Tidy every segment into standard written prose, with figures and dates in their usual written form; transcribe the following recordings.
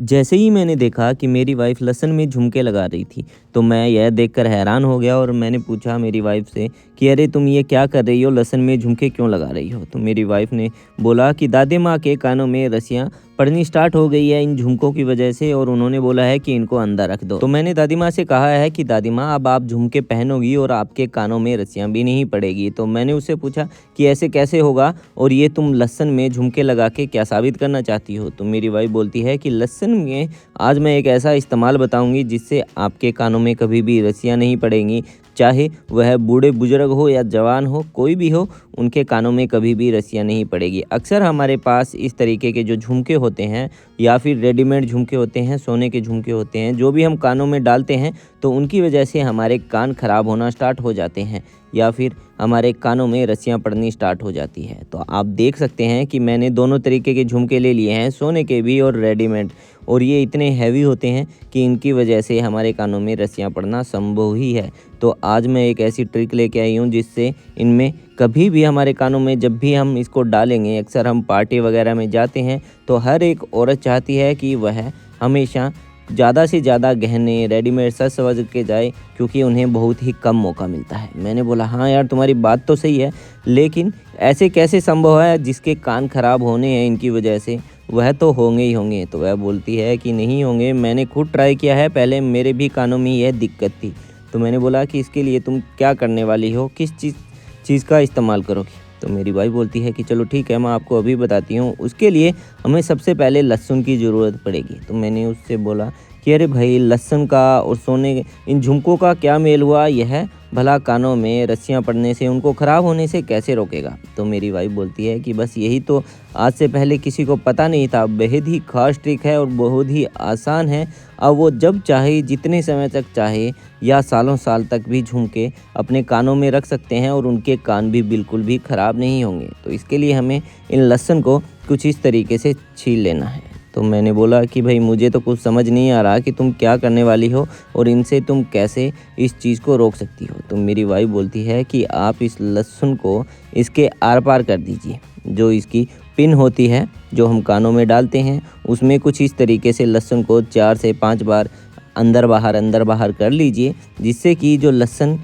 जैसे ही मैंने देखा कि मेरी वाइफ़ लहसुन में झुमके लगा रही थी, तो मैं यह देखकर हैरान हो गया और मैंने पूछा मेरी वाइफ़ से कि अरे तुम ये क्या कर रही हो? लहसुन में झुमके क्यों लगा रही हो? तो मेरी वाइफ़ ने बोला कि दादी माँ के कानों में रस्सियाँ पड़नी स्टार्ट हो गई है इन झुमकों की वजह से और उन्होंने बोला है कि इनको अंदर रख दो। तो मैंने दादी माँ से कहा है कि दादी माँ अब आप झुमके पहनोगी और आपके कानों में रस्सियाँ भी नहीं पड़ेगी। तो मैंने उससे पूछा कि ऐसे कैसे होगा और ये तुम लहसुन में झुमके लगा के क्या साबित करना चाहती हो? तो मेरी वाइफ़ बोलती है कि लहसुन में आज मैं एक ऐसा इस्तेमाल बताऊंगी जिससे आपके कानों में कभी भी रस्सियाँ नहीं पड़ेंगी, चाहे वह बूढ़े बुजुर्ग हो या जवान हो, कोई भी हो, उनके कानों में कभी भी रस्सियाँ नहीं पड़ेगी। अक्सर हमारे पास इस तरीके के जो झुमके होते हैं या फिर रेडीमेड झुमके होते हैं, सोने के झुमके होते हैं, जो भी हम कानों में डालते हैं तो उनकी वजह से हमारे कान खराब होना स्टार्ट हो जाते हैं या फिर हमारे कानों में रस्सियाँ पड़नी स्टार्ट हो जाती है। तो आप देख सकते हैं कि मैंने दोनों तरीके के झुमके ले लिए हैं, सोने के भी और रेडीमेड, और ये इतने हैवी होते हैं कि इनकी वजह से हमारे कानों में रस्सियाँ पड़ना संभव ही है। तो आज मैं एक ऐसी ट्रिक लेके आई हूँ जिससे इनमें कभी भी हमारे कानों में जब भी हम इसको डालेंगे, अक्सर हम पार्टी वगैरह में जाते हैं तो हर एक औरत चाहती है कि वह हमेशा ज़्यादा से ज़्यादा गहने रेडीमेड सज सवज के जाए क्योंकि उन्हें बहुत ही कम मौका मिलता है। मैंने बोला हाँ यार तुम्हारी बात तो सही है, लेकिन ऐसे कैसे संभव है जिसके कान खराब होने हैं इनकी वजह से, वह तो होंगे ही होंगे। तो वह बोलती है कि नहीं होंगे, मैंने खुद ट्राई किया है, पहले मेरे भी कानों में यह दिक्कत थी। तो मैंने बोला कि इसके लिए तुम क्या करने वाली हो, किस चीज़ का इस्तेमाल करोगी? तो मेरी वाइफ़ बोलती है कि चलो ठीक है, मैं आपको अभी बताती हूँ। उसके लिए हमें सबसे पहले लहसुन की ज़रूरत पड़ेगी। तो मैंने उससे बोला कि अरे भाई लहसुन का और सोने इन झुमकों का क्या मेल हुआ? यह भला कानों में रस्सियाँ पड़ने से, उनको ख़राब होने से कैसे रोकेगा? तो मेरी वाइफ़ बोलती है कि बस यही तो आज से पहले किसी को पता नहीं था। बेहद ही ख़ास ट्रिक है और बहुत ही आसान है। अब वो जब चाहे, जितने समय तक चाहे या सालों साल तक भी झुमके अपने कानों में रख सकते हैं और उनके कान भी बिल्कुल भी ख़राब नहीं होंगे। तो इसके लिए हमें इन लहसुन को कुछ इस तरीके से छील लेना है। तो मैंने बोला कि भाई मुझे तो कुछ समझ नहीं आ रहा कि तुम क्या करने वाली हो और इनसे तुम कैसे इस चीज़ को रोक सकती हो? तो मेरी वाइफ़ बोलती है कि आप इस लहसुन को इसके आर पार कर दीजिए। जो इसकी पिन होती है जो हम कानों में डालते हैं, उसमें कुछ इस तरीके से लहसुन को 4 से 5 बार अंदर बाहर कर लीजिए, जिससे कि जो लहसुन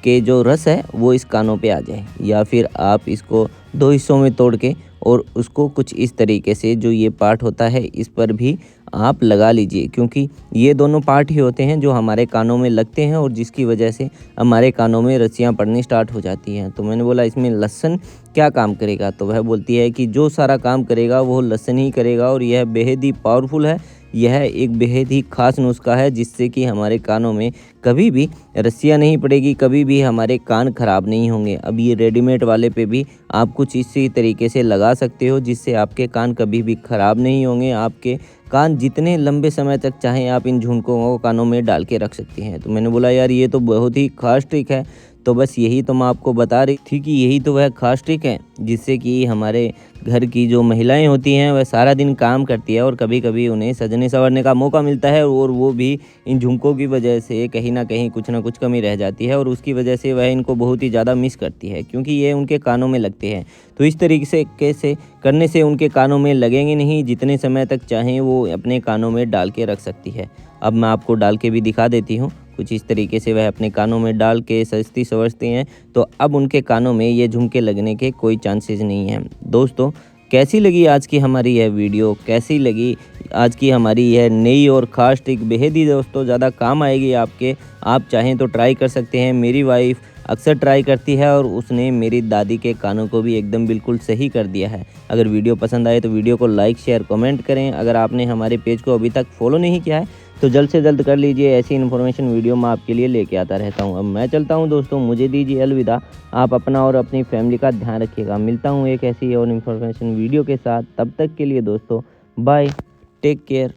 के जो रस है वो इस कानों पे आ जाए। या फिर आप इसको 2 हिस्सों में तोड़ के और उसको कुछ इस तरीके से जो ये पार्ट होता है इस पर भी आप लगा लीजिए, क्योंकि ये दोनों पार्ट ही होते हैं जो हमारे कानों में लगते हैं और जिसकी वजह से हमारे कानों में रस्सियाँ पड़नी स्टार्ट हो जाती हैं। तो मैंने बोला इसमें लहसुन क्या काम करेगा? तो वह बोलती है कि जो सारा काम करेगा वो लहसुन ही करेगा और यह बेहद ही पावरफुल है। यह एक बेहद ही ख़ास नुस्खा है जिससे कि हमारे कानों में कभी भी रस्सियाँ नहीं पड़ेगी, कभी भी हमारे कान ख़राब नहीं होंगे। अब ये रेडीमेड वाले पे भी आप कुछ इसी तरीके से लगा सकते हो जिससे आपके कान कभी भी ख़राब नहीं होंगे। आपके कान जितने लंबे समय तक चाहें आप इन झुमकों को कानों में डाल के रख सकती हैं। तो मैंने बोला यार ये तो बहुत ही ख़ास ट्रिक है। तो बस यही तो मैं आपको बता रही थी कि यही तो वह ख़ास ट्रिक है जिससे कि हमारे घर की जो महिलाएं होती हैं वह सारा दिन काम करती है और कभी-कभी उन्हें सजने संवरने का मौका मिलता है और वो भी इन झुमकों की वजह से कहीं न कहीं कुछ न कुछ कमी रह जाती है और उसकी वजह से वह इनको बहुत ही ज़्यादा मिस करती है, क्योंकि ये उनके कानों में लगते हैं। तो इस तरीके से करने से उनके कानों में लगेंगे नहीं, जितने समय तक चाहें वो अपने कानों में डाल के रख सकती है। अब मैं आपको डाल के भी दिखा देती हूँ। कुछ इस तरीके से वह अपने कानों में डाल के सजती संवरती हैं, तो अब उनके कानों में ये झुमके लगने के कोई चांसेस नहीं हैं। दोस्तों, कैसी लगी आज की हमारी यह वीडियो? कैसी लगी आज की हमारी यह नई और ख़ास ट्रिक? बेहद ही दोस्तों ज़्यादा काम आएगी आपके। आप चाहें तो ट्राई कर सकते हैं। मेरी वाइफ़ अक्सर ट्राई करती है और उसने मेरी दादी के कानों को भी एकदम बिल्कुल सही कर दिया है। अगर वीडियो पसंद आए तो वीडियो को लाइक, शेयर, कमेंट करें। अगर आपने हमारे पेज को अभी तक फॉलो नहीं किया है तो जल्द से जल्द कर लीजिए। ऐसी इन्फॉर्मेशन वीडियो मैं आपके लिए लेके आता रहता हूँ। अब मैं चलता हूँ दोस्तों, मुझे दीजिए अलविदा। आप अपना और अपनी फैमिली का ध्यान रखिएगा। मिलता हूँ एक ऐसी और इन्फॉर्मेशन वीडियो के साथ। तब तक के लिए दोस्तों बाय, टेक केयर।